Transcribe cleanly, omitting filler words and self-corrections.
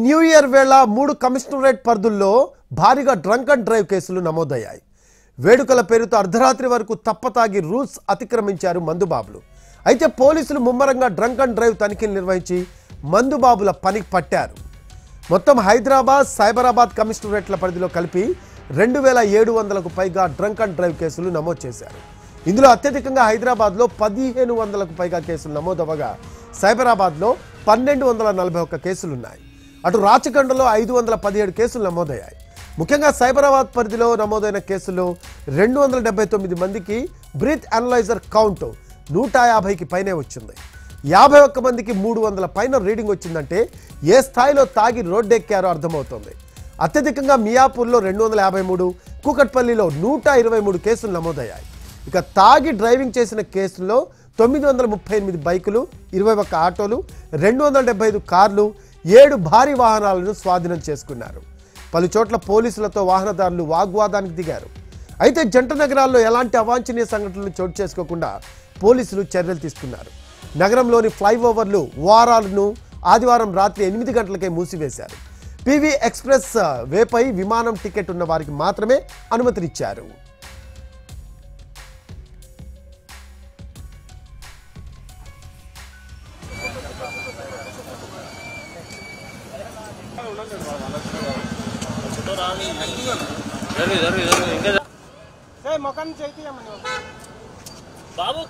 New year వేళ 3 commissionerate పరిధుల్లో భారీగా drunk and drive కేసులు నమోదయ్యాయి. వేడుకల పేరుతో అర్ధరాత్రి వరకు తప్పతాగి రూల్స్ అతిక్రమించారు మందుబాబులు. అయితే పోలీసులు ముమ్మరంగా డ్రంక్ అండ్ డ్రైవ్ తనిఖీలు నిర్వహించి మందుబాబుల పని పట్టారు. మొత్తం హైదరాబాద్, సైబరాబాద్ కమిషనరేట్ల పరిధిలో కలిపి 2700కు పైగా డ్రంక్ అండ్ డ్రైవ్ కేసులు నమోదు చేశారు. ఇందులో అత్యధికంగా హైదరాబాద్లో 1500కు పైగా కేసులు నమోదవగా సైబరాబాద్లో 1241 కేసులున్నాయి. అటు రాచకొండలో 517 కేసులు నమోదయ్యాయి. ముఖ్యంగా సైబరాబాద్ పరిధిలో నమోదైన కేసుల్లో 279 మందికి బ్రీత్ అనలైజర్ కౌంట్ 150కి పైనే వచ్చింది. 51 మందికి 300 పైన రీడింగ్ వచ్చిందంటే ఏ స్థాయిలో తాగి రోడ్డెక్కారో అర్థమవుతోంది. అత్యధికంగా మియాపూర్లో 253, కూకట్పల్లిలో 123 కేసులు నమోదయ్యాయి. ఇక తాగి డ్రైవింగ్ చేసిన కేసుల్లో 938 బైకులు, 21 ఆటోలు, 275 కార్లు, 7 భారీ వాహనాలను స్వాధీనం చేసుకున్నారు. పలు చోట్ల పోలీసులతో వాహనదారులు వాగ్వాదానికి దిగారు. అయితే జంట నగరాల్లో ఎలాంటి అవాంఛనీయ సంఘటనలు చోటు చేసుకోకుండా పోలీసులు చర్యలు తీసుకున్నారు. నగరంలోని ఫ్లైఓవర్లు, వారాలను ఆదివారం రాత్రి 8 గంటలకే మూసివేశారు. పివి ఎక్స్ప్రెస్ వేపై విమానం టికెట్ ఉన్న వారికి మాత్రమే అనుమతినిచ్చారు. బాబు